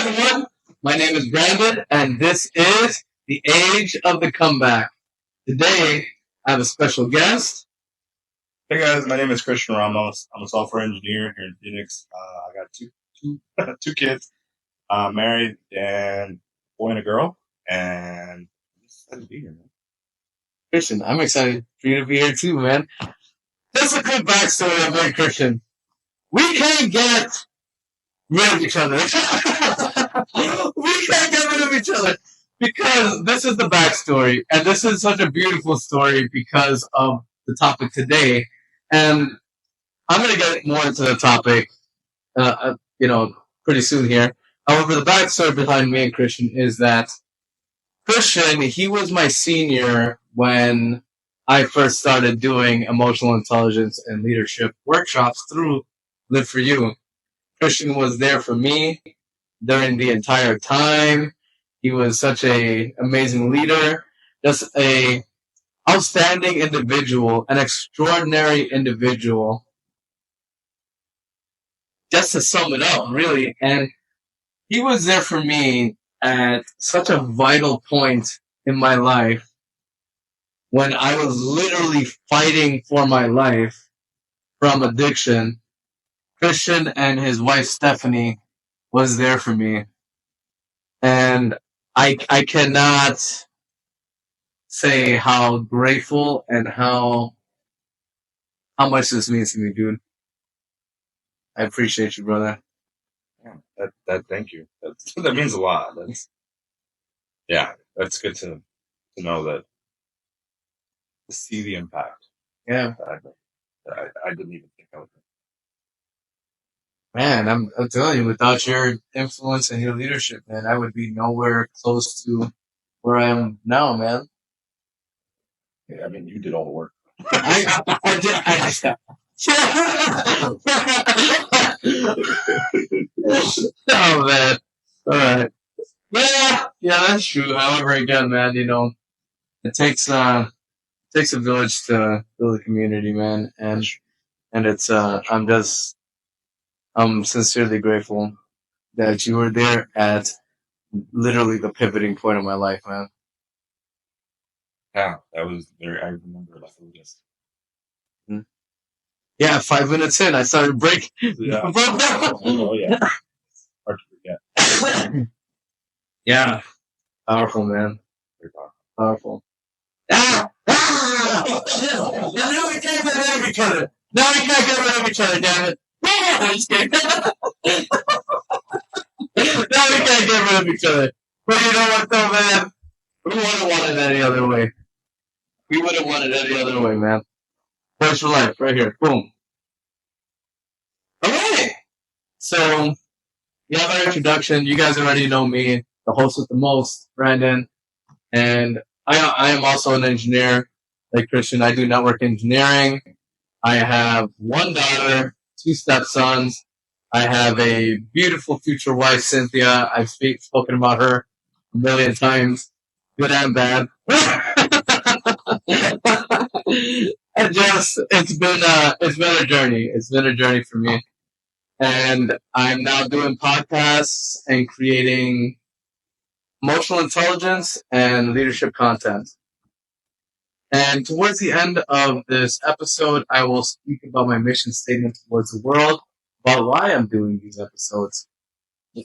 everyone. My name is Brandon, and this is the Age of the Comeback. Today, I have a special guest. Hey guys, my name is Christian Ramos. I'm a software engineer here in Phoenix. I got two kids, married, and boy and a girl, and I'm excited to be here, man. Christian, I'm excited for you to be here too, man. Just a quick backstory of me and Christian. We can't get rid of each other. We can't get rid of each other because this is the backstory, and this is such a beautiful story because of the topic today. And I'm going to get more into the topic, pretty soon here. However, the backstory behind me and Christian is that Christian, he was my senior when I first started doing emotional intelligence and leadership workshops through Live for You. Christian was there for me during the entire time. He was such a amazing leader, just a outstanding individual, an extraordinary individual. Just to sum it up, really. And he was there for me at such a vital point in my life when I was literally fighting for my life from addiction. Christian and his wife Stephanie was there for me. And I cannot say how grateful and how much this means to me, dude. I appreciate you, brother. That thank you. That means a lot. That's good to know that, to see the impact. Yeah. I didn't even think I would. Man, I'm telling you, without your influence and your leadership, man, I would be nowhere close to where I am now, man. Yeah, I mean, you did all the work. I did. Oh man. All right. Yeah, that's true. However, again, man, it takes a village to build a community, man, and it's I'm sincerely grateful that you were there at literally the pivoting point of my life, man. Yeah, that was very. I remember like it was just. Yeah, 5 minutes in, I started breaking. Yeah. Oh yeah. Hard to forget. Yeah. Powerful, man. Very Powerful. Now we can't get rid of each other. Now we can't get rid of each other, damn it. I'm just kidding. Now we can't get rid of each other. But you know what, though, man? We would have wanted it any other way. We would have wanted it any other way, man. First for life, right here. Boom. All right. So, you have our introduction. You guys already know me, the host with the most, Brandon. And I am also an engineer, like Christian. I do network engineering. I have one daughter, 2 stepsons. I have a beautiful future wife, Cynthia. I've spoken about her a million times, good and bad. And it's been a journey. It's been a journey for me. And I'm now doing podcasts and creating emotional intelligence and leadership content. And towards the end of this episode, I will speak about my mission statement towards the world, about why I'm doing these episodes.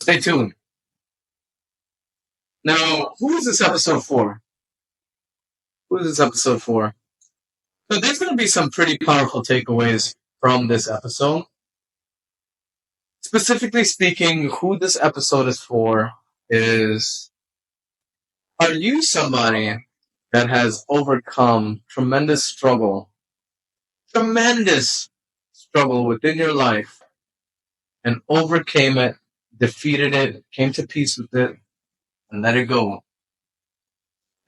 Stay tuned. Now, who is this episode for? Who is this episode for? So there's going to be some pretty powerful takeaways from this episode. Specifically speaking, who this episode is for is, are you somebody that has overcome tremendous struggle within your life and overcame it, defeated it, came to peace with it, and let it go?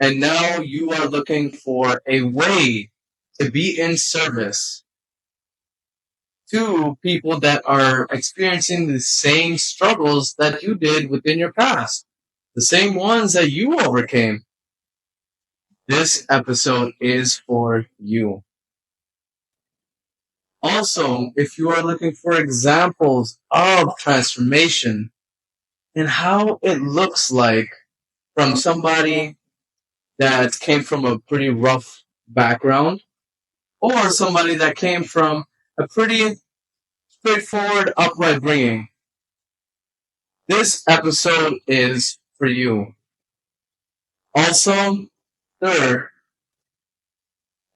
And now you are looking for a way to be in service to people that are experiencing the same struggles that you did within your past, the same ones that you overcame. This episode is for you. Also, if you are looking for examples of transformation, and how it looks like from somebody that came from a pretty rough background or somebody that came from a pretty straightforward, upright bringing. This episode is for you. Also, third,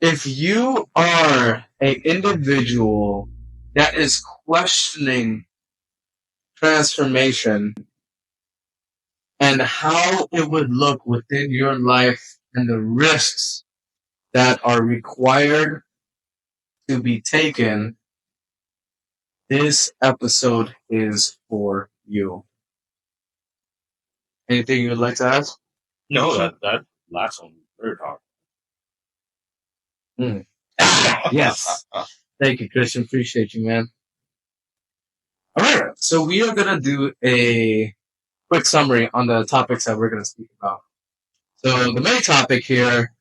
if you are an individual that is questioning transformation and how it would look within your life and the risks that are required to be taken, this episode is for you. Anything you would like to ask? No, that last one was very powerful. Yes. Thank you, Christian. Appreciate you, man. All right. So we are going to do a quick summary on the topics that we're going to speak about. So the main topic here,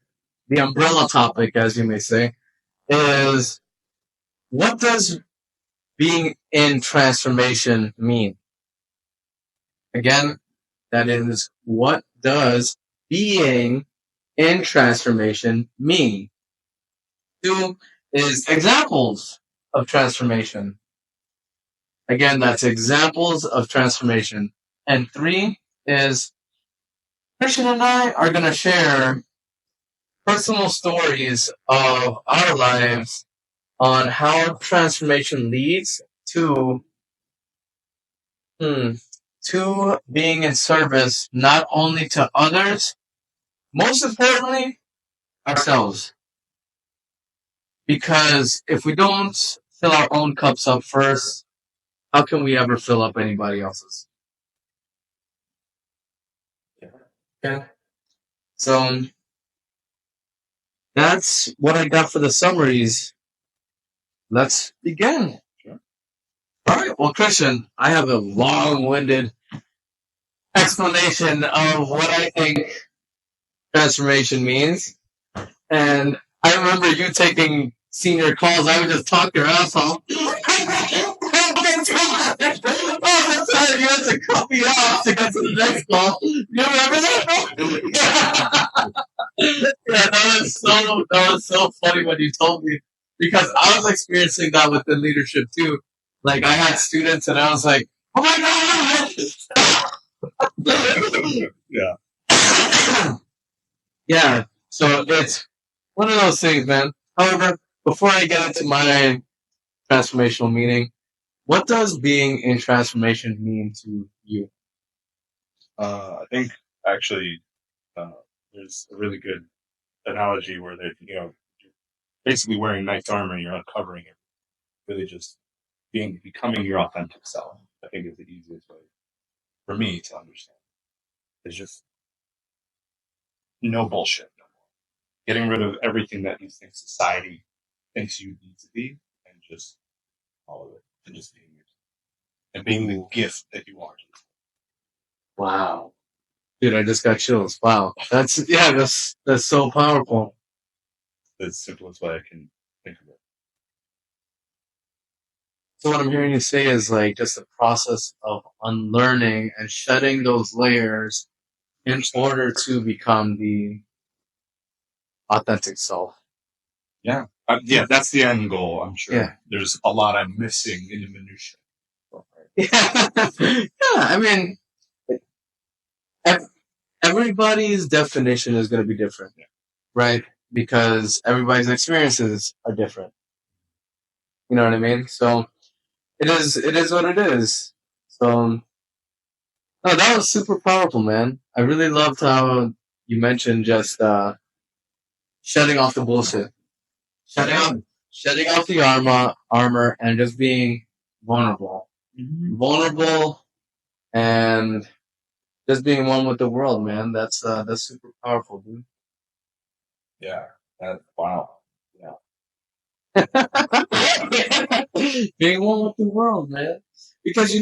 the umbrella topic, as you may say, is what does being in transformation mean? Again, that is, what does being in transformation mean? 2 is examples of transformation. Again, that's examples of transformation. And 3 is Christian and I are going to share personal stories of our lives on how transformation leads to being in service not only to others, most importantly, ourselves. Because if we don't fill our own cups up first, how can we ever fill up anybody else's? Okay. So that's what I got for the summaries. Let's begin. Sure. All right. Well, Christian, I have a long-winded explanation of what I think transformation means. And I remember you taking senior calls. I would just talk your ass off. Oh, sorry, you had to cut me off to get to the next call. You remember that? Yeah, that was so funny when you told me because I was experiencing that with the leadership too. Like I had students and I was like, "Oh my god!" Yeah. Yeah. So it's one of those things, man. However, before I get into my transformational meaning, what does being in transformation mean to you? I think actually there's a really good analogy where they, you're basically wearing knight's armor and you're uncovering it. Really just becoming your authentic self. I think is the easiest way for me to understand. It's just no bullshit no more. Getting rid of everything that you think society thinks you need to be and just all of it. And just being yourself. And being the gift that you are. Wow. Dude, I just got chills. Wow. That's so powerful. That's the simplest way I can think of it. So what I'm hearing you say is like just the process of unlearning and shedding those layers in order to become the authentic self. Yeah. Yeah, that's the end goal, I'm sure. Yeah. There's a lot I'm missing in the minutia. Yeah. I mean, everybody's definition is going to be different, right? Because everybody's experiences are different. You know what I mean? So it is what it is. So no, that was super powerful, man. I really loved how you mentioned just shedding off the bullshit, shedding off the armor, and just being vulnerable, vulnerable, and just being one with the world, man. That's super powerful, dude. Yeah. Wow. Yeah. Being one with the world, man. Because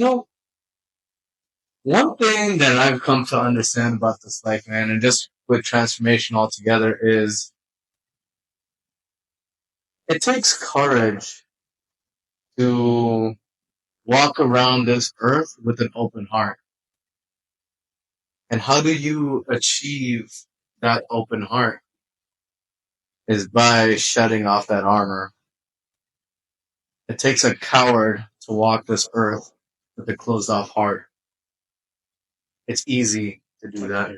one thing that I've come to understand about this life, man, and just with transformation altogether, is it takes courage to walk around this earth with an open heart. And how do you achieve that open heart? Is by shedding off that armor. It takes a coward to walk this earth with a closed off heart. It's easy to do that.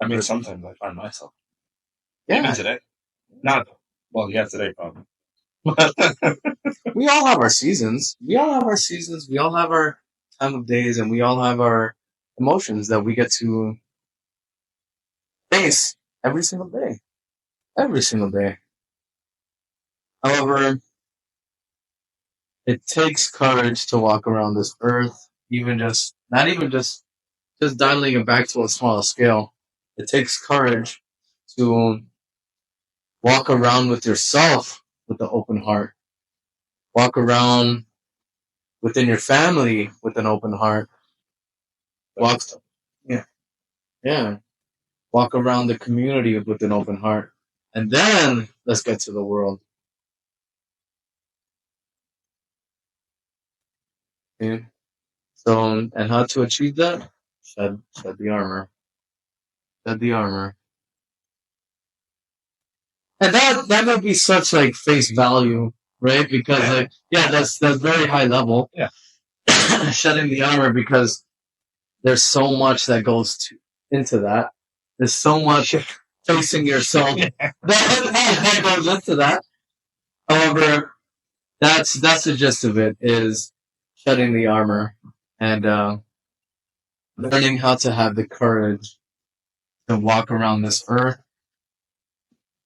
I mean, sometimes I find myself. Yeah. Even today. Not, well, yeah, today probably. We all have our seasons. We all have our seasons. We all have our time of days, and we all have our emotions that we get to face every single day. Every single day. However, it takes courage to walk around this earth, not even just dialing it back to a smaller scale. It takes courage to walk around with yourself with an open heart. Walk around within your family with an open heart. Yeah. Walk around the community with an open heart. And then let's get to the world. Okay? So, and how to achieve that? Shed the armor. Shed the armor. And that would be such like face value, right? Because that's very high level. Yeah. Shedding the armor, because there's so much that goes into that. There's so much facing yourself that goes into that. However, that's the gist of it, is shedding the armor and learning how to have the courage to walk around this earth,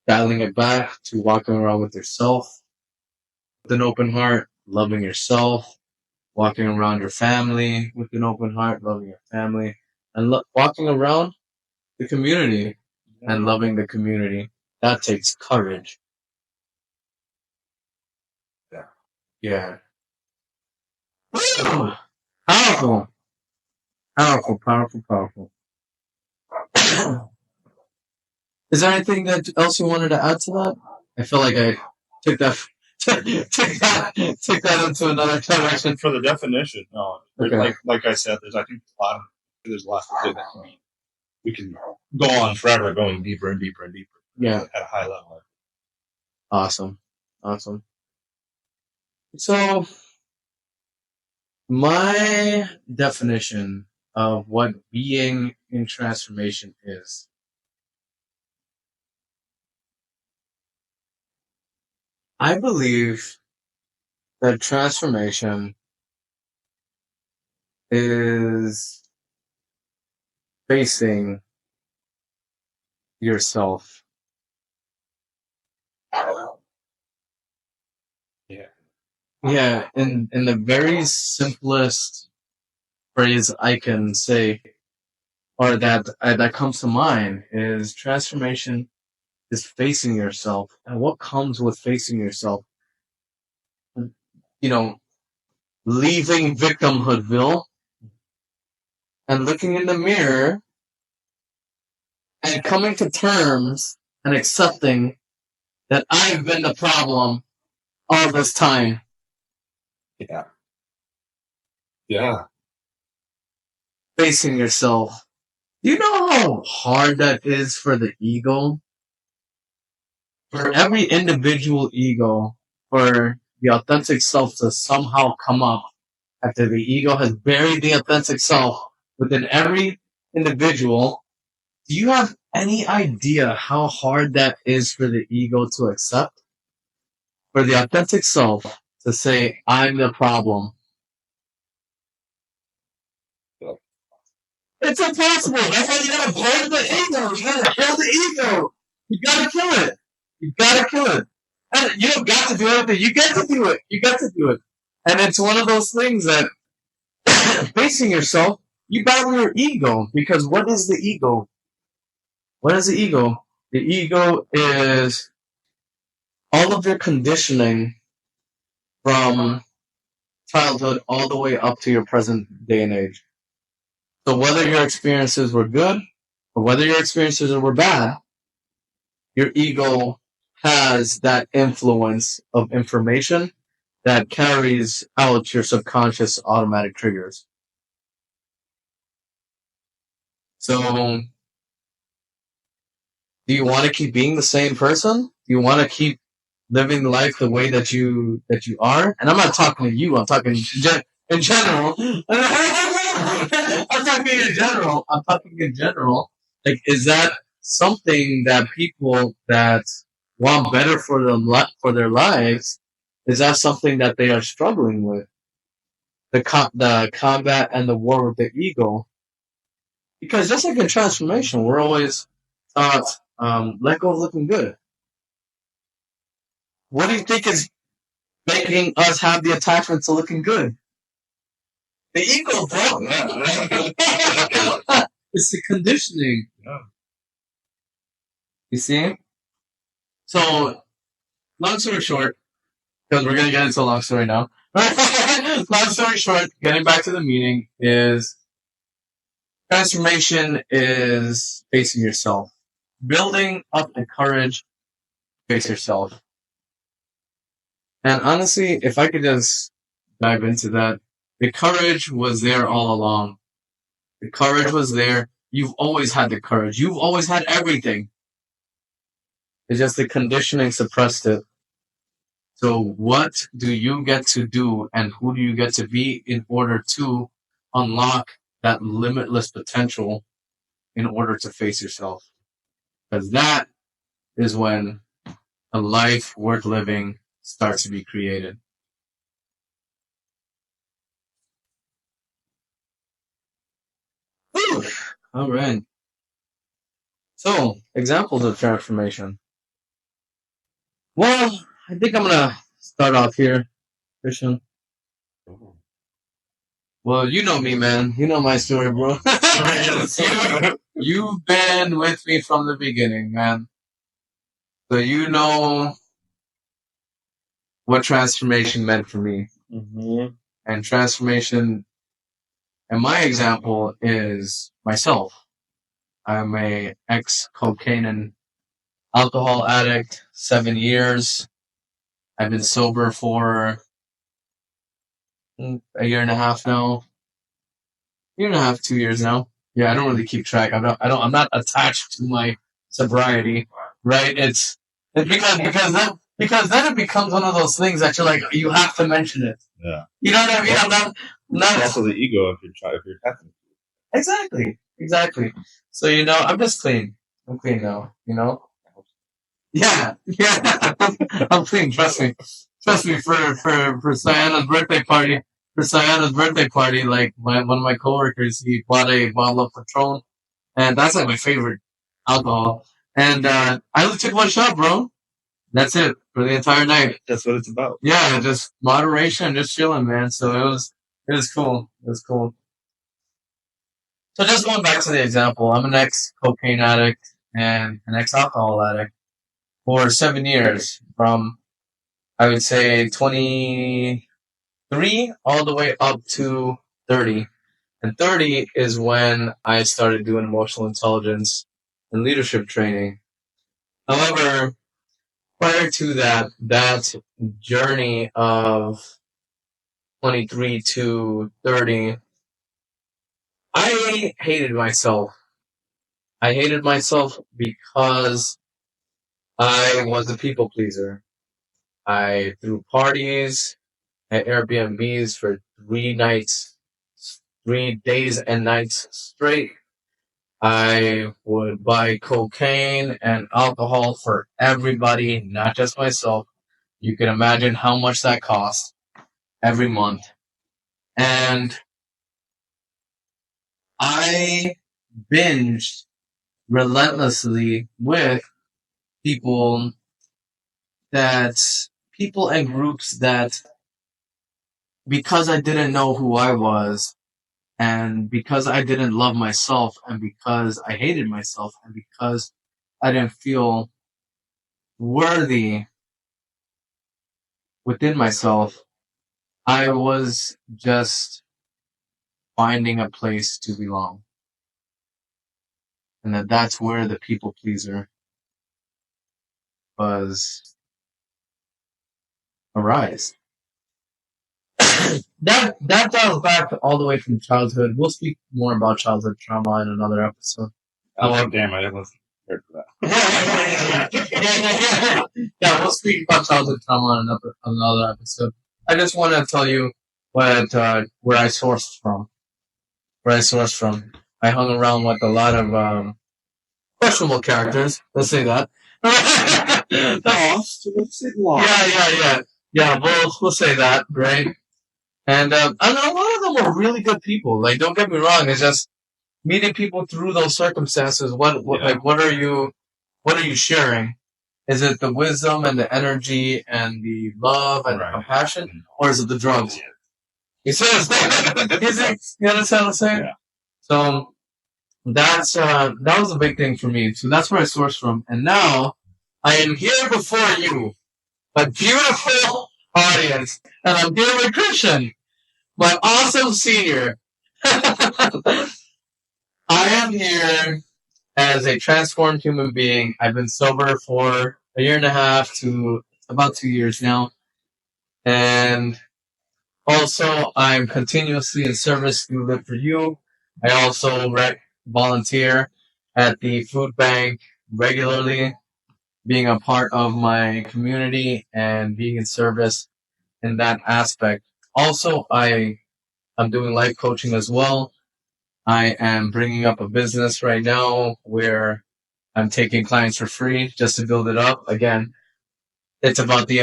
dialing it back to walking around with yourself with an open heart, loving yourself, walking around your family with an open heart, loving your family, and walking around the community and loving the community. That takes courage. Yeah. Powerful. Powerful. Is there anything else you wanted to add to that? I feel like I took that took that into another direction. For the definition, no. Okay. Like I said, there's a lot to say that we can go on forever, going deeper and deeper and deeper. Yeah. At a high level. Awesome. So, my definition of what being in transformation is. I believe that transformation is facing yourself. Yeah, in the very simplest phrase I can say, or that comes to mind, is transformation is facing yourself. And what comes with facing yourself? Leaving victimhoodville and looking in the mirror and coming to terms and accepting that I've been the problem all this time. Yeah. Facing yourself. Do you know how hard that is for the ego? For every individual ego, for the authentic self to somehow come up after the ego has buried the authentic self within every individual. Do you have any idea how hard that is for the ego to accept? For the authentic self to say, I'm the problem. It's impossible. That's why you gotta burn the ego. You gotta kill the ego. You gotta kill it. And you don't got to do anything. You get to do it. And it's one of those things that facing yourself, you battle your ego. Because what is the ego? The ego is all of your conditioning from childhood all the way up to your present day and age. So whether your experiences were good or whether your experiences were bad, your ego has that influence of information that carries out your subconscious automatic triggers. So, do you want to keep being the same person? Do you want to keep living life the way that you are? And I'm not talking to you. I'm talking in general. I'm talking in general. I'm talking in general. Like, is that something that people that want better for them for their lives? Is that something that they are struggling with? The combat and the war with the ego. Because just like in transformation, we're always taught, let go of looking good. What do you think is making us have the attachment to looking good? The ego, bro. It's the conditioning. Yeah. You see? So, long story short, because we're going to get into a long story now. Long story short, getting back to the meaning is transformation is facing yourself. Building up the courage, face yourself. And honestly, if I could just dive into that, the courage was there all along. The courage was there. You've always had the courage. You've always had everything. It's just the conditioning suppressed it. So what do you get to do and who do you get to be in order to unlock that limitless potential in order to face yourself? Because that is when a life worth living starts to be created. Whew. All right. So, examples of transformation. Well, I think I'm gonna start off here, Christian. Well, you know me, man. You know my story, bro. You've been with me from the beginning, man. So you know what transformation meant for me. Mm-hmm. And transformation, and my example is myself. I'm a ex-cocaine and alcohol addict, 7 years. I've been sober for a year and a half now. Year and a half, 2 years now. Yeah, I don't really keep track. I'm not attached to my sobriety, right? It's because then it becomes one of those things that you're like, you have to mention it. Yeah. You know what I mean? I'm not It's also the ego if you're testing. exactly. So, I'm just clean. I'm clean now, Yeah. I'm clean, trust me. Trust me, for Sayana's birthday party, like one of my coworkers, he bought a bottle of Patron, and that's like my favorite alcohol. And I only took one shot, bro. That's it for the entire night. That's what it's about. Yeah, just moderation, just chilling, man. So it was cool. It was cool. So just going back to the example, I'm an ex-cocaine addict and an ex-alcohol addict for 7 years, from I would say 23 all the way up to 30. And 30 is when I started doing emotional intelligence and leadership training. However, prior to that journey of 23 to 30, I hated myself. I hated myself because I was a people pleaser. I threw parties at Airbnbs for 3 nights, 3 days and nights straight. I would buy cocaine and alcohol for everybody, not just myself. You can imagine how much that cost every month. And I binged relentlessly with people that, people and groups that, because I didn't know who I was, and because I didn't love myself, and because I hated myself, and because I didn't feel worthy within myself, I was just finding a place to belong. And that's where the people pleaser was arise. that goes back all the way from childhood. We'll speak more about childhood trauma in another episode. Oh, damn, I didn't listen for that. Yeah, we'll speak about childhood trauma in another episode. I just want to tell you where I sourced from. I hung around with a lot of questionable characters. Let's say that. Lost. Let's say lost. Yeah. We'll say that, right? And a lot of them were really good people. Like, don't get me wrong. It's just meeting people through those circumstances. What are you sharing? Is it the wisdom and the energy and the love and the compassion, or is it the drugs? You see what I'm saying? You understand what I'm saying? Yeah. So that was a big thing for me. So that's where I sourced from. And now I am here before you, a beautiful audience, and I'm here with Christian, my awesome senior. I am here as a transformed human being. I've been sober for a year and a half to about 2 years now. And also, I'm continuously in service to Live for You. I also volunteer at the food bank regularly, being a part of my community and being in service in that aspect. Also, I'm doing life coaching as well. I am bringing up a business right now where I'm taking clients for free just to build it up. Again, it's about the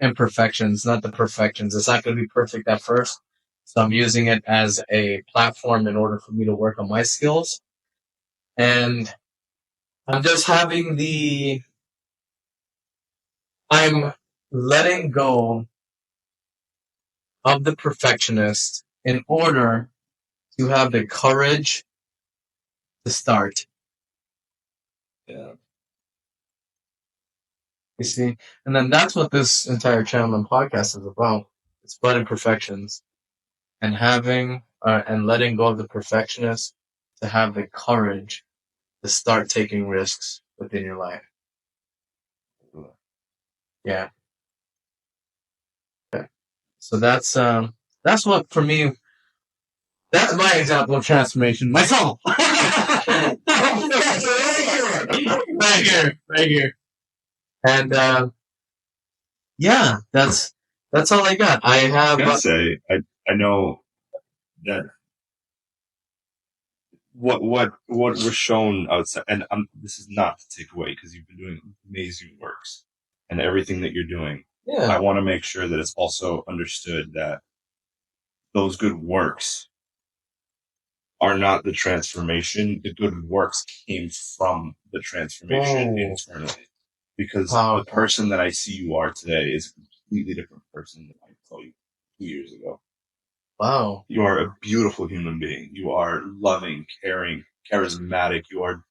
imperfections, not the perfections. It's not going to be perfect at first. So I'm using it as a platform in order for me to work on my skills. And I'm just I'm letting go of the perfectionist in order to have the courage to start. Yeah. You see? And then that's what this entire channel and podcast is about. It's about imperfections and having and letting go of the perfectionist to have the courage to start taking risks within your life. Yeah. Okay. So that's what for me. That's my example of transformation. Myself. Right here. And yeah, that's all I got. I have. I say I know that what was shown outside, and this is not to take away because you've been doing amazing works and everything that you're doing. Yeah. I want to make sure that it's also understood that those good works are not the transformation. The good works came from the transformation internally. Because the person that I see you are today is a completely different person than I saw you 2 years ago. Wow. You are a beautiful human being. You are loving, caring, charismatic. You are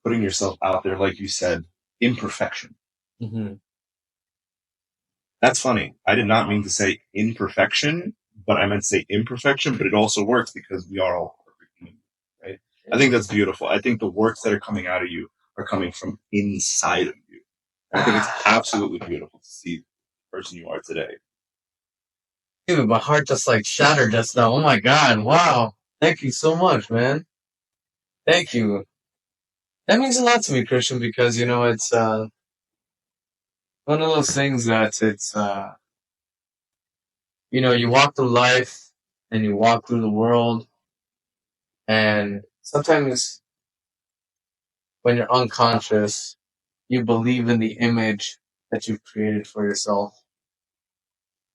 putting yourself out there, like you said, imperfection. Mm-hmm. That's funny. I did not mean to say imperfection, but I meant to say imperfection, but it also works because we are all perfect human beings, right? I think that's beautiful. I think the works that are coming out of you are coming from inside of you. I think it's absolutely beautiful to see the person you are today. Dude, my heart just like shattered just now. Oh my God. Wow. Thank you so much, man. Thank you. That means a lot to me, Christian, because, it's one of those things that you walk through life and you walk through the world, and sometimes when you're unconscious, you believe in the image that you've created for yourself.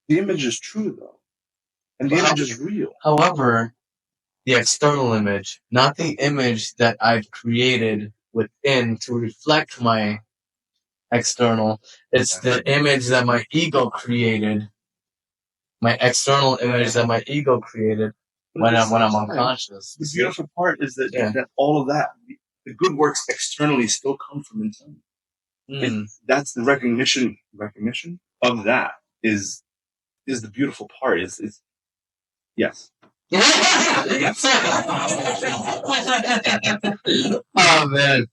The image is true, though. And the image is real. However, the external image, not the image that I've created within to reflect my external. It's the image that my ego created, my external image that my ego created when I'm unconscious. The beautiful part is that all of that, the good works externally still come from inside. That's the recognition of that is the beautiful part. Is yes. Oh man,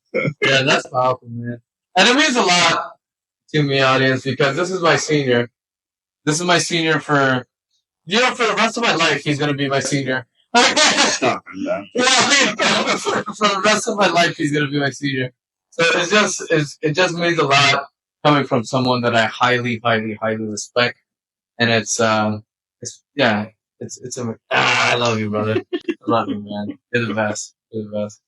yeah, that's powerful, man, and it means a lot to me, audience, because this is my senior. This is my senior for For the rest of my life, he's gonna be my senior. Stop him, man. Yeah, for the rest of my life, he's gonna be my senior. So it just means a lot coming from someone that I highly, highly, highly respect, and it's I love you, brother. I love you, man. You're the best. You're the best.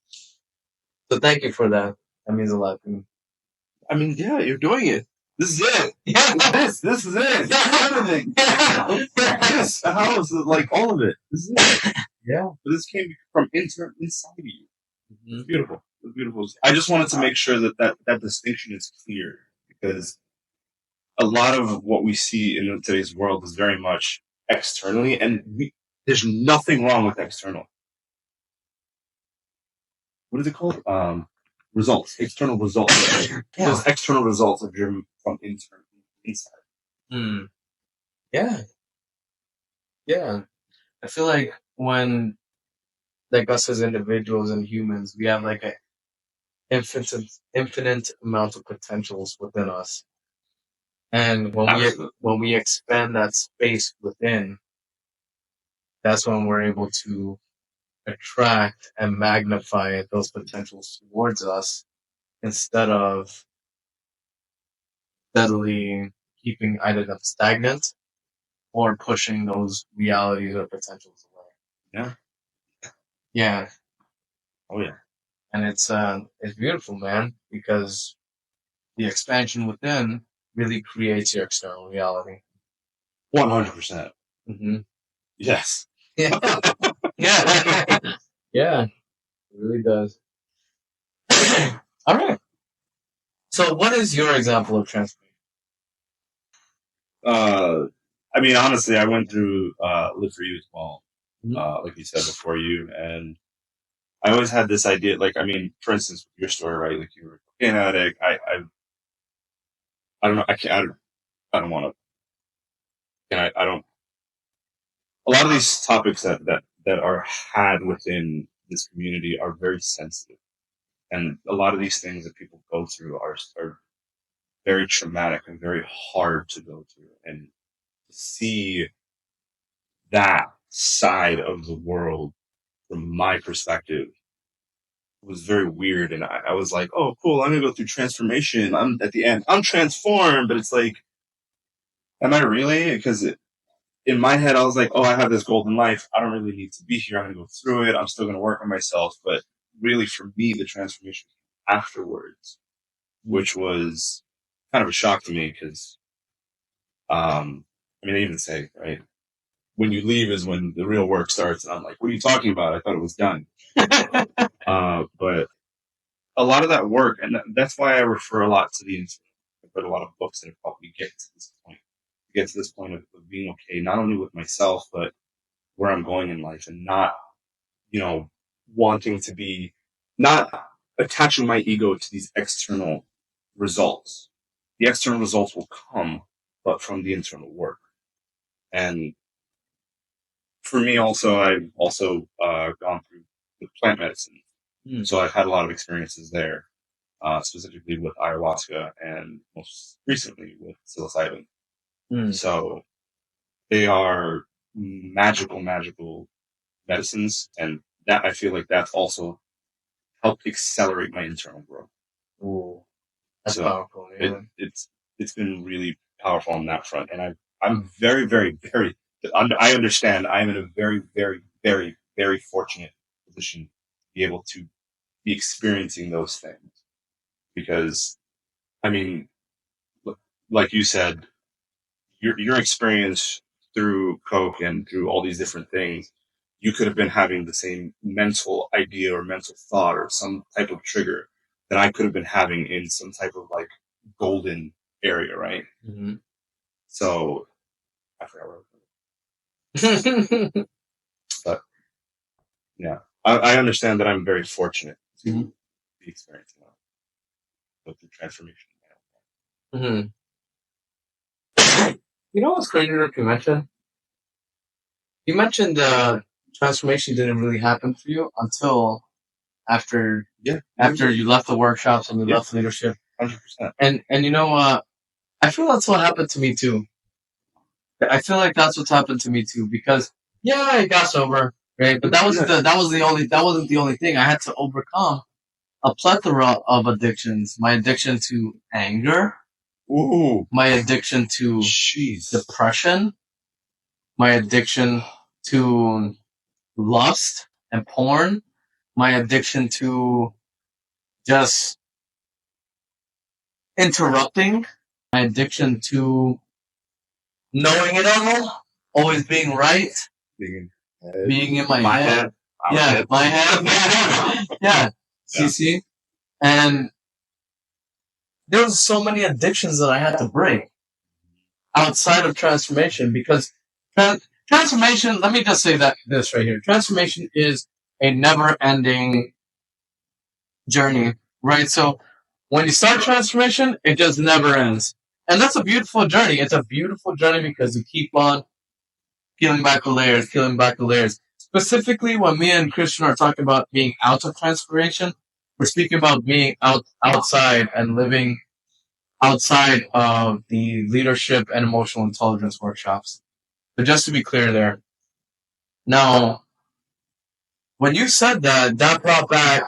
So thank you for that. That means a lot to me. I mean, yeah, you're doing it. This is it. Yeah. This is it. Everything. This house, like all of it. This is it. Yeah. But this came from inside of you. Mm-hmm. It's beautiful. It's beautiful. I just wanted to make sure that distinction is clear, because a lot of what we see in today's world is very much externally, and there's nothing wrong with external. What is it called? Results. External results. There's external results are driven from inside. Yeah. Yeah. I feel like when, like us as individuals and humans, we have like an infinite amount of potentials within us. And when we expand that space within, that's when we're able to attract and magnify those potentials towards us instead of steadily keeping either them stagnant or pushing those realities or potentials away. Yeah. Yeah. Oh yeah. And it's beautiful, man, because the expansion within really creates your external reality. 100%. Mm-hmm. Yes. Yeah. Yeah. Yeah. It really does. All right. So, what is your example of transformation? I mean, honestly, I went through Live for You as well, Mhm. like you said before you, and I always had this idea. Like, I mean, for instance, your story, right? Like, you were a cocaine addict. I don't know. I don't want to. And I don't. A lot of these topics that are had within this community are very sensitive, and a lot of these things that people go through are very traumatic and very hard to go through, and to see that side of the world from my perspective was very weird. And I was like, oh, cool. I'm going to go through transformation. I'm at the end, I'm transformed, but it's like, am I really? Because in my head, I was like, oh, I have this golden life. I don't really need to be here. I'm going to go through it. I'm still going to work on myself. But really for me, the transformation afterwards, which was kind of a shock to me because, I mean, they even say, right, when you leave is when the real work starts. And I'm like, what are you talking about? I thought it was done. But a lot of that work, and that's why I refer a lot to the internet. I've read a lot of books that have helped me get to this point of being okay, not only with myself, but where I'm going in life, and not, wanting to be, not attaching my ego to these external results. The external results will come, but from the internal work. And for me, also, I've also gone through the plant medicine, so I've had a lot of experiences there. Specifically with ayahuasca and most recently with psilocybin. So they are magical medicines, and that I feel like that's also helped accelerate my internal growth. Ooh, that's So powerful. Yeah. it's been really powerful on that front, and I'm very, very, very. I understand I'm in a very, very, very, very fortunate position to be able to be experiencing those things, because I mean, like you said, your experience through Coke and through all these different things, you could have been having the same mental idea or mental thought or some type of trigger that I could have been having in some type of like golden area, right? Mm-hmm. So I forgot where I was. But yeah, I understand that I'm very fortunate to be experiencing that with the transformation. Mm-hmm. You know what's crazy that you mentioned? You mentioned transformation didn't really happen for you until after you left the workshops and you left leadership. 100%. And you know, I feel that's what happened to me too. I feel like that's what's happened to me too. Because yeah, I got sober, right? But that wasn't the only thing. I had to overcome a plethora of addictions. My addiction to anger, Ooh, my addiction to jeez. depression, my addiction to lust and porn, my addiction to just interrupting, my addiction to knowing it all, always being right, being in my head. Yeah, my head. Yeah. You see? And there was so many addictions that I had to break outside of transformation because transformation, let me just say this right here. Transformation is a never ending journey, right? So when you start transformation, it just never ends. And that's a beautiful journey. It's a beautiful journey because you keep on peeling back the layers. Specifically, when me and Christian are talking about being out of transformation, we're speaking about being outside and living outside of the leadership and emotional intelligence workshops. But just to be clear there. Now, when you said that, that brought back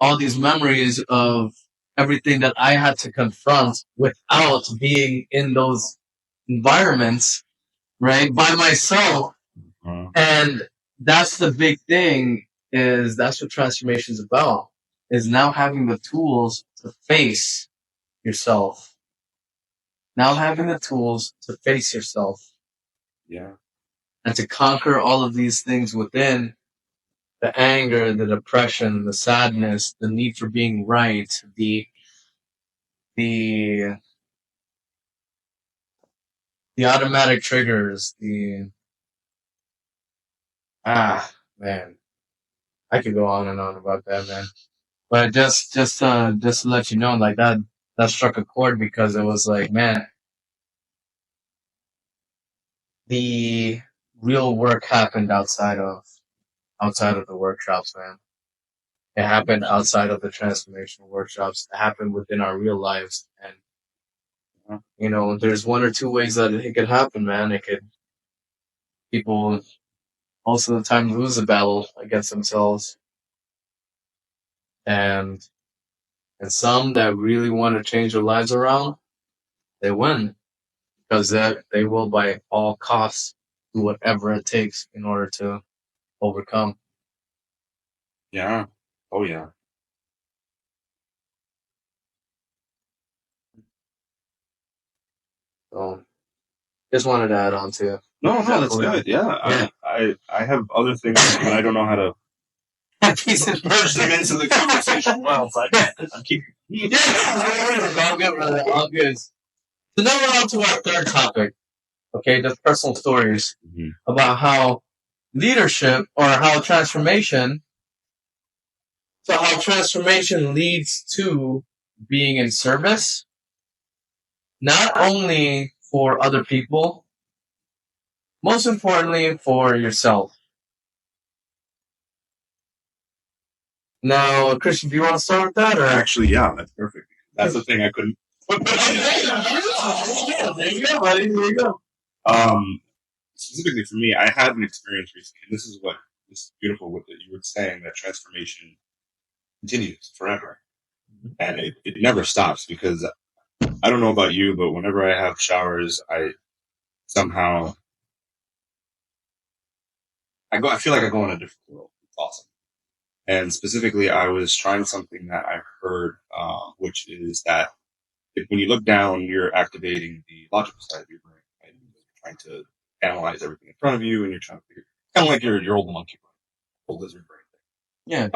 all these memories of everything that I had to confront without being in those environments, right? By myself. And that's the big thing is that's what transformation is about is now having the tools to face yourself. Now having the tools to face yourself. Yeah. And to conquer all of these things within the anger, the depression, the sadness, the need for being right, the the automatic triggers, man. I could go on and on about that, man. But just to let you know, like that struck a chord because it was like, man, the real work happened outside of the workshops, man. It happened outside of the transformational workshops. It happened within our real lives. And, there's one or two ways that it could happen, man. People most of the time lose the battle against themselves. And some that really want to change their lives around, they win. Because that they will by all costs do whatever it takes in order to overcome. Yeah. Oh, yeah. So just wanted to add on to No, that's good. Yeah. Yeah. I have other things, but I don't know how to Piece of merge them into the conversation. Well, so I'm keeping. Yeah, all good, brother. All good. So now we're on to our third topic. Okay, just personal stories about how leadership or how transformation. So how transformation leads to being in service, not only for other people, most importantly for yourself. Now, Christian, do you want to start with that, or Actually, yeah, that's perfect. That's the thing I couldn't. There you go, buddy. There you go. Specifically for me, I had an experience recently, and this is beautiful what you were saying, that transformation continues forever. And it never stops because I don't know about you, but whenever I have showers, I somehow I feel like I go in a different world. It's awesome. And specifically, I was trying something that I heard, which is that when you look down, you're activating the logical side of your brain. Right? You're trying to analyze everything in front of you, and you're trying to figure, kind of like your old monkey brain, old lizard brain. Yeah.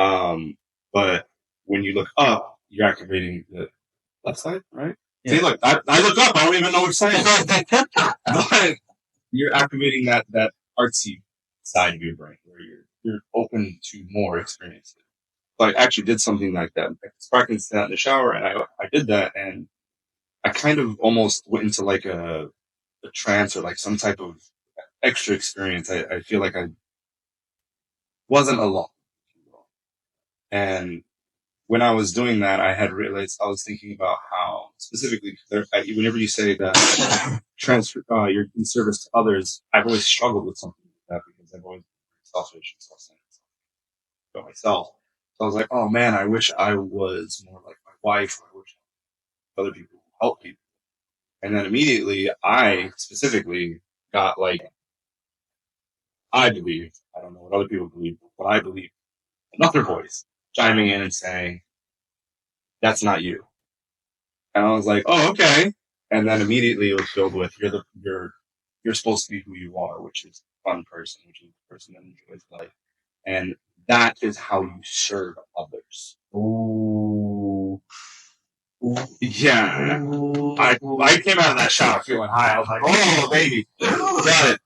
But when you look up, you're activating the left side, right? Yeah. See, look, I look up, I don't even know what to say. But you're activating that artsy side of your brain where you're open to more experiences. So I actually did something like that. Sparking sat in the shower, and I did that, and I kind of almost went into like a trance or like some type of extra experience. I feel like I wasn't alone. And when I was doing that, I had realized I was thinking about how specifically whenever you say that you're in service to others, I've always struggled with something like that because I've always been selfish and self-centered about myself. So I was like, oh man, I wish I was more like my wife. Or I wish other people help people. And then immediately, I specifically got like, I believe, I don't know what other people believe, but I believe another voice chiming in and saying, that's not you. And I was like, oh, okay. And then immediately it was filled with, you're supposed to be who you are, which is a fun person, which is a person that enjoys life. And that is how you serve others. Ooh. Yeah. I came out of that shower feeling high. I was like, oh, baby. Got it.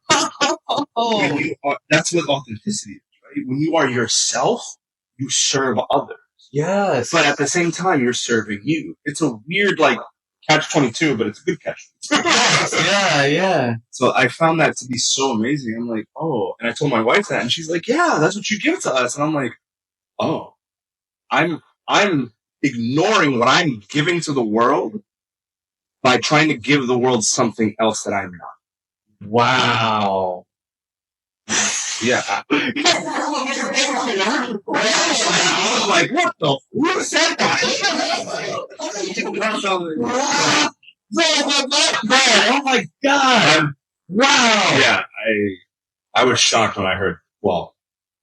That's what authenticity is, right? When you are yourself, you serve others. Yes. But at the same time, you're serving you. It's a weird, like, catch-22, but it's a good catch. Yeah. So I found that to be so amazing. I'm like, oh. And I told my wife that, and she's like, yeah, that's what you give to us. And I'm like, oh. I'm ignoring what I'm giving to the world by trying to give the world something else that I'm not. Wow. Yeah. I was like, what the? Who said that? Oh my god! Wow! Yeah, I was shocked when I heard. Well,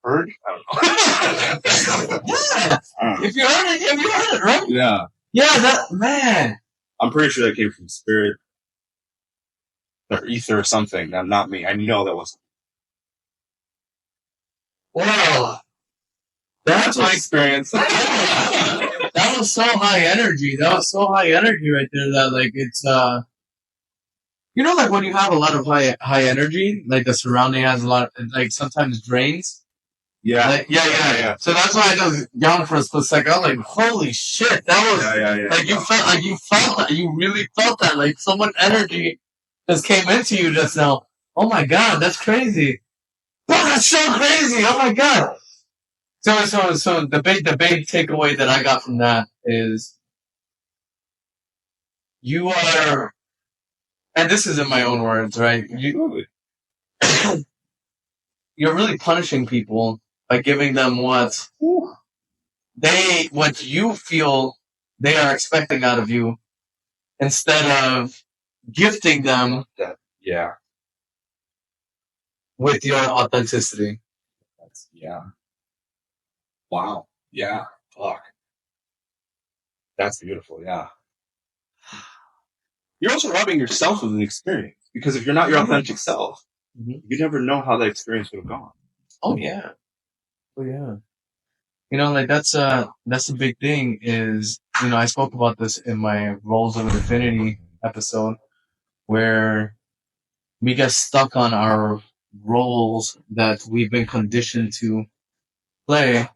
heard? I don't know. Yeah. If you heard it, right? Yeah. Yeah, that man. I'm pretty sure that came from spirit or ether or something. Not me. I know that wasn't. Wow. That's my experience. That was so high energy. That was so high energy right there that like it's you know, like when you have a lot of high energy, like the surrounding has a lot like sometimes drains. Yeah. Like, yeah. So that's why I just yawned for a split second. I was like, holy shit, that was like you felt that, you really felt that, like so much energy just came into you just now. Oh my god, that's crazy. Wow, that's so crazy. Oh my god. So the big takeaway that I got from that is you are, and this is in my own words, right? You're really punishing people by giving them what you feel they are expecting out of you instead of gifting them with your authenticity. Wow. Yeah. Fuck. That's beautiful. Yeah. You're also robbing yourself of an experience because if you're not your authentic self, you never know how that experience would have gone. Oh yeah. You know, like that's a big thing is, you know, I spoke about this in my Roles of Infinity episode where we get stuck on our roles that we've been conditioned to play.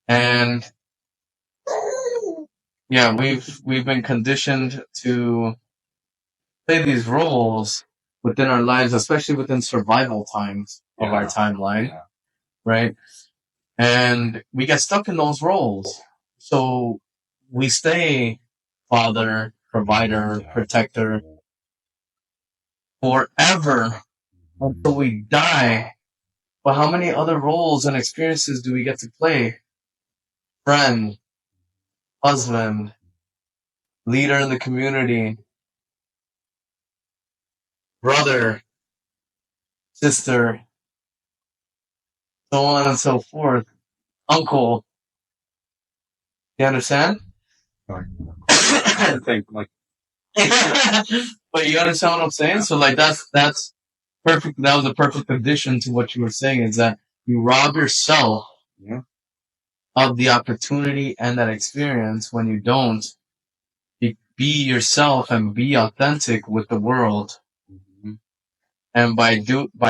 And yeah, we've been conditioned to play these roles within our lives, especially within survival times of our timeline, right? And we get stuck in those roles. So we stay father, provider, protector forever until we die. But how many other roles and experiences do we get to play? Friend, husband, leader in the community, brother, sister, so on and so forth, uncle. You understand? I think like. But you understand what I'm saying? So like that's perfect. That was a perfect addition to what you were saying is that you rob yourself of the opportunity and that experience when you don't be yourself and be authentic with the world. And by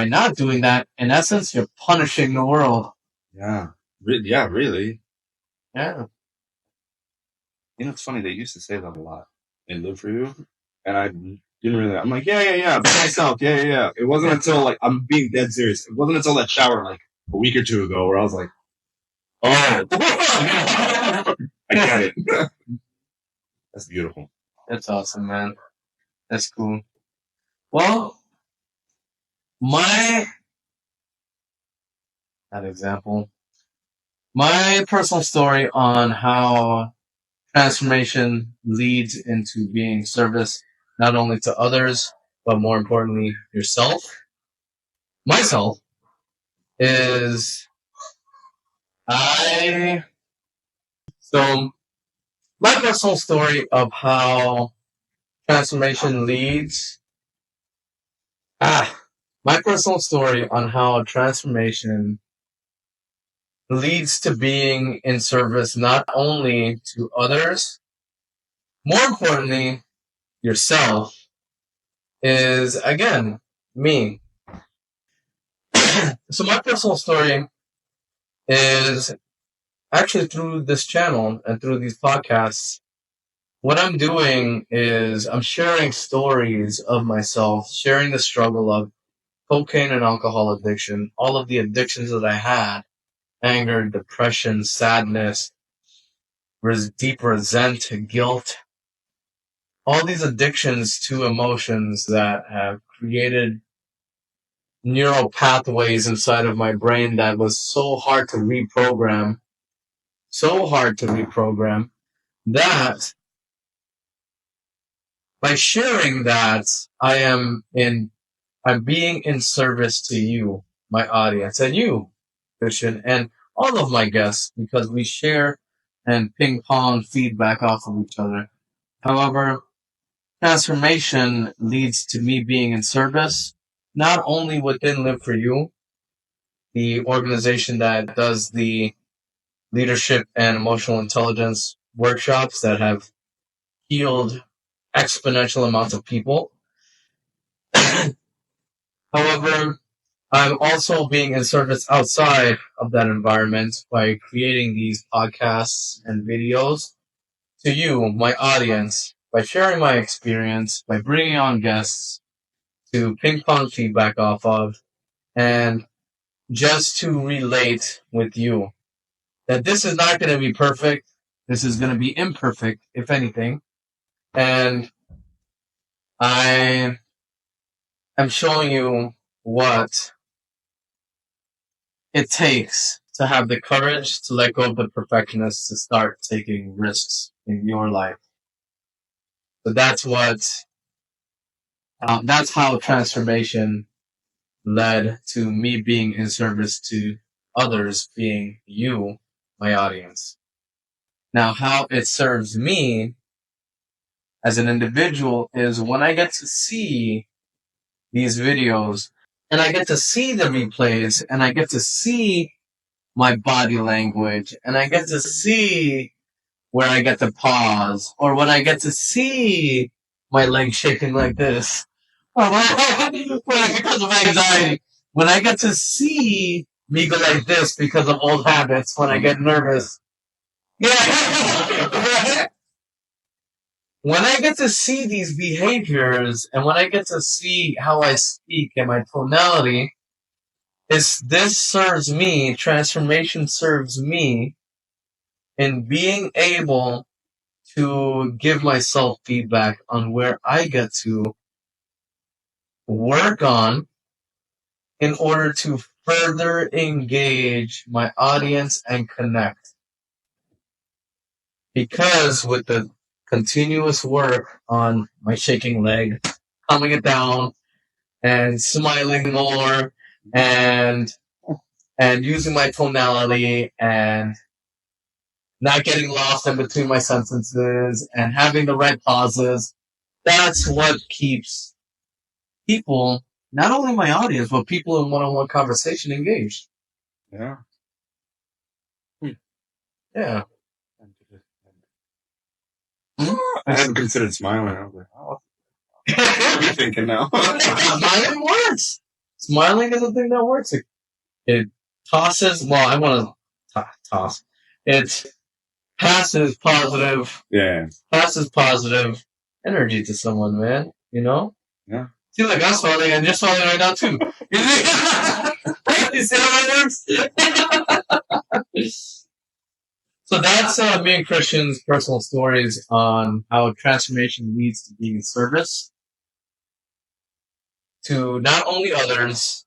not doing that, in essence, you're punishing the world. Yeah. Yeah, really. Yeah. You know, it's funny. They used to say that a lot. They live for you. And I didn't really, I'm like, yeah. Be myself. Yeah. It wasn't until like, I'm being dead serious. It wasn't until that shower like a week or two ago where I was like, oh. I got it. That's beautiful. That's awesome, man. That's cool. Well, my personal story on how transformation leads into being service not only to others, but more importantly, myself, is so my personal story of how transformation leads, my personal story on how transformation leads to being in service not only to others, more importantly, yourself, is again me. So my personal story is actually through this channel and through these podcasts. What I'm doing is I'm sharing stories of myself, sharing the struggle of cocaine and alcohol addiction, all of the addictions that I had, anger, depression, sadness, deep resent, guilt, all these addictions to emotions that have created neural pathways inside of my brain that was so hard to reprogram, that by sharing that, I'm being in service to you, my audience, and you, Christian, and all of my guests, because we share and ping pong feedback off of each other. However, transformation leads to me being in service, not only within Live for You, the organization that does the leadership and emotional intelligence workshops that have healed exponential amounts of people. However, I'm also being in service outside of that environment by creating these podcasts and videos to you, my audience, by sharing my experience, by bringing on guests to ping pong feedback off of, and just to relate with you that this is not going to be perfect. This is going to be imperfect, if anything. And I am showing you what it takes to have the courage to let go of the perfectionist to start taking risks in your life. But that's how transformation led to me being in service to others, being you, my audience. Now, how it serves me as an individual is when I get to see these videos and I get to see the replays and I get to see my body language and I get to see where I get to pause or when I get to see my legs shaking like this or because of anxiety, when I get to see me go like this because of old habits, when I get nervous. Yeah. When I get to see these behaviors and when I get to see how I speak and my tonality, transformation serves me in being able to give myself feedback on where I get to work on in order to further engage my audience and connect. Because with the continuous work on my shaking leg, calming it down, and smiling more, and using my tonality, and not getting lost in between my sentences, and having the right pauses, that's what keeps people, not only my audience, but people in one-on-one conversation engaged. Yeah. Yeah. I hadn't considered smiling. I was like, oh, what are you thinking now? Smiling works. Smiling is a thing that works. It tosses. Well, I want to toss. It passes positive. Yeah. Passes positive energy to someone, man. You know. Yeah. See, like I'm smiling, and you're smiling right now too. You see how that works? So that's me and Christian's personal stories on how transformation leads to being in service to not only others,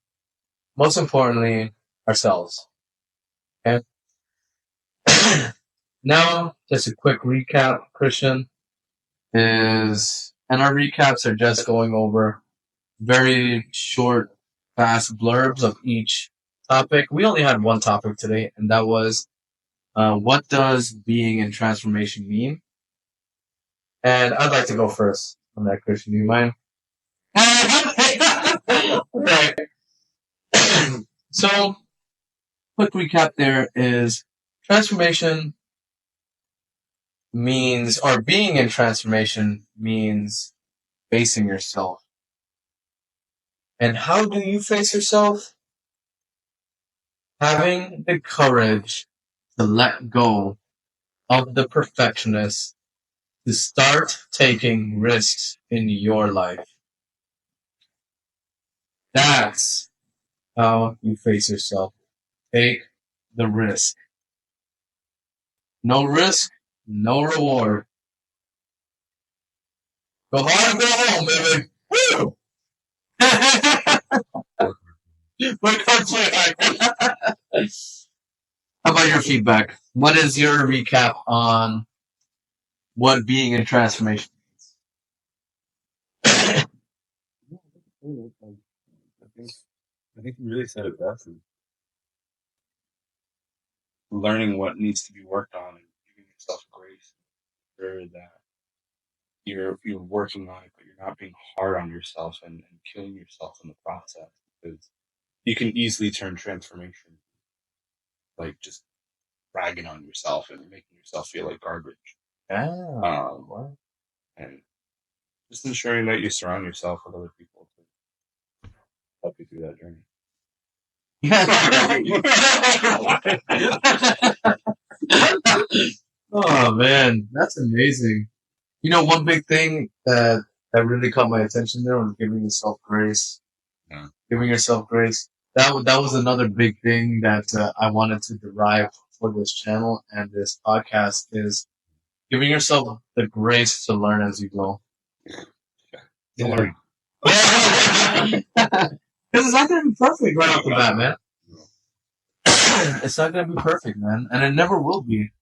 most importantly, ourselves. Okay. Now, just a quick recap, Christian, and our recaps are just going over very short, fast blurbs of each topic. We only had one topic today, and that was what does being in transformation mean? And I'd like to go first on that, Christian. Do you mind? Right. So, quick recap there is transformation means, or being in transformation means facing yourself. And how do you face yourself? Having the courage to let go of the perfectionist, to start taking risks in your life. That's how you face yourself. Take the risk. No risk, no reward. Go hard, go home, baby. Woo! We're How about your feedback? What is your recap on what being in transformation means? I think you really said it best. Learning what needs to be worked on and giving yourself grace. Sure that you're working on it, but you're not being hard on yourself and killing yourself in the process, because you can easily turn transformation like just bragging on yourself and making yourself feel like garbage. And just ensuring that you surround yourself with other people to help you through that journey. Oh man, that's amazing. You know, one big thing that really caught my attention there was giving yourself grace. Yeah. Giving yourself grace. That was another big thing that I wanted to derive for this channel and this podcast is giving yourself the grace to learn as you go. To learn. Because it's not going to be perfect right off the bat, man. It's not going to be perfect, man. And it never will be.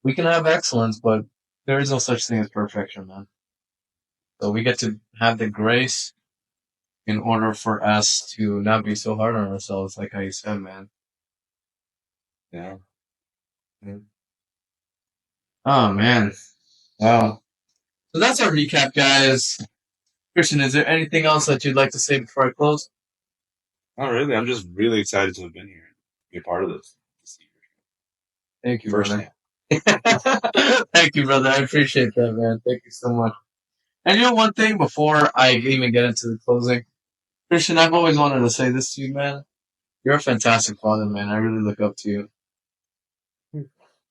We can have excellence, but there is no such thing as perfection, man. So we get to have the grace in order for us to not be so hard on ourselves, like how you said, man. Yeah. Oh, man. Wow. So that's our recap, guys. Christian, is there anything else that you'd like to say before I close? Not really. I'm just really excited to have been here and be a part of this. Thank you, brother. Thank you, brother. I appreciate that, man. Thank you so much. And you know one thing before I even get into the closing? Christian, I've always wanted to say this to you, man. You're a fantastic father, man. I really look up to you.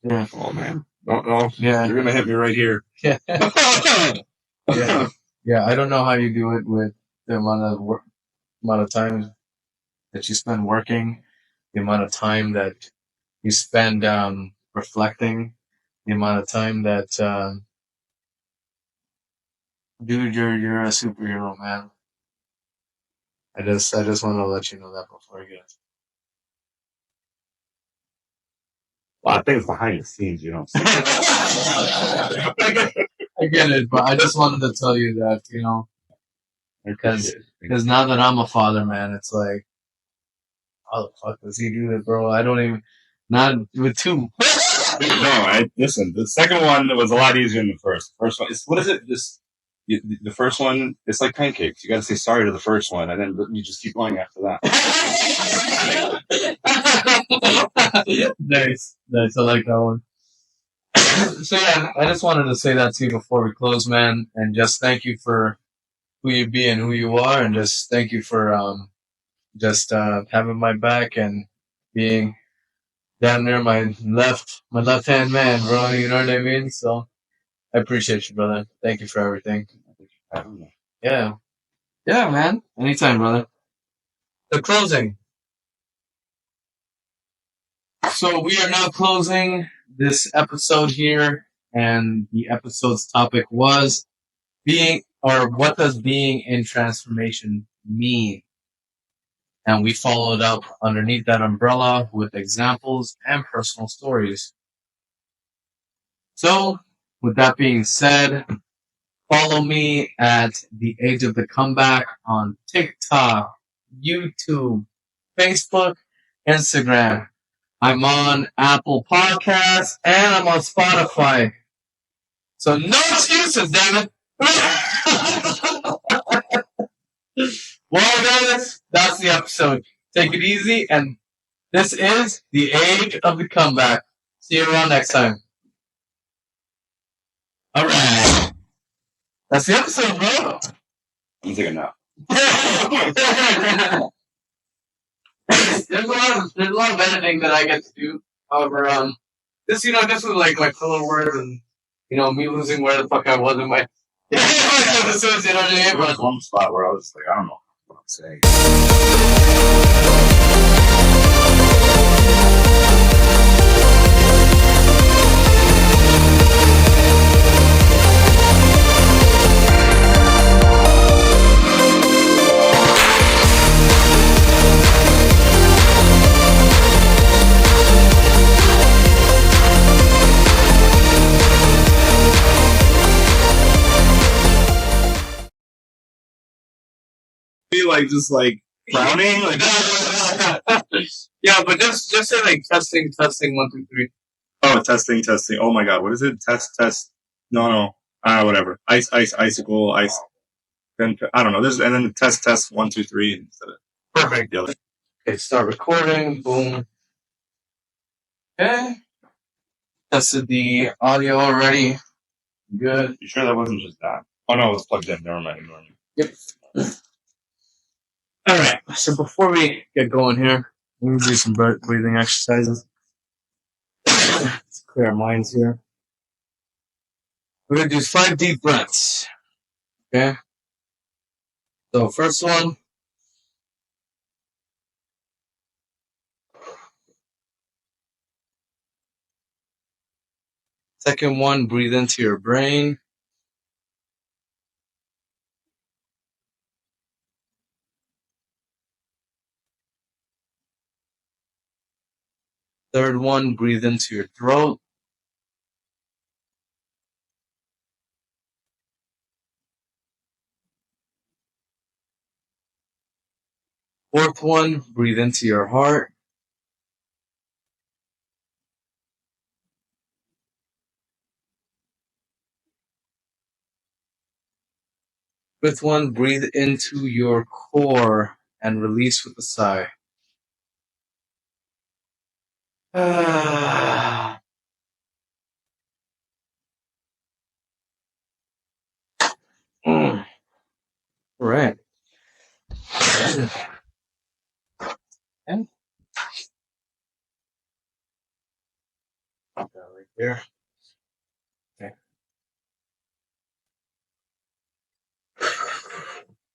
Yeah. Oh, man. Oh, yeah. You're going to hit me right here. Yeah. Yeah. I don't know how you do it with the amount of time that you spend working, the amount of time that you spend reflecting, the amount of time that dude, you're a superhero, man. I just want to let you know that before I get it. A lot of things behind the scenes, you know. I get it, but I just wanted to tell you that, you know, because now that I'm a father, man, it's like, how the fuck does he do that, bro? I don't even, not with two. No, listen, the second one was a lot easier than the first. The first one, what is it? The first one, it's like pancakes. You got to say sorry to the first one, and then you just keep going after that. Nice. I like that one. So yeah, I just wanted to say that to you before we close, man, and just thank you for who you be and who you are, and just thank you for just having my back and being down there my left hand man, bro. You know what I mean? So I appreciate you, brother. Thank you for everything. Yeah, man. Anytime, brother. The closing. So we are now closing this episode here, and the episode's topic was what does being in transformation mean? And we followed up underneath that umbrella with examples and personal stories. So, with that being said, follow me at The Age of the Comeback on TikTok, YouTube, Facebook, Instagram. I'm on Apple Podcasts and I'm on Spotify. So no excuses, damn it. Well, guys, that's the episode. Take it easy, and this is The Age of the Comeback. See you around next time. Alright. That's the episode, bro. I'm taking a nap. There's a lot of editing that I get to do. However, this was like my filler words and me losing where the fuck I was in my episodes. You know what I mean? There was one spot where I was like, I don't know what I'm saying. Just like frowning, like yeah, but just say like testing 1 2 3. Oh, testing. Oh my god, what is it? Test. No. Whatever. Icicle, ice. Then I don't know. And then test 1 2 3 instead of Perfect. the other. Okay, start recording. Boom. Okay. Tested the audio already. Good. You sure that wasn't just that? Oh no, it was plugged in. Never mind. Yep. All right. So before we get going here, let me do some breathing exercises. Let's clear our minds here. We're gonna do 5 deep breaths. Okay. So first one. Second one, breathe into your brain. Third one, breathe into your throat. Fourth one, breathe into your heart. Fifth one, breathe into your core and release with a sigh. All right. And right there. Okay.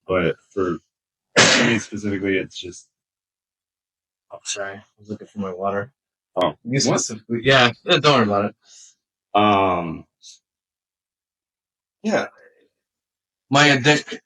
But for me specifically, it's just. Oh, sorry. I was looking for my water. Oh, you specifically, yeah. Don't worry about it. Yeah. My addiction.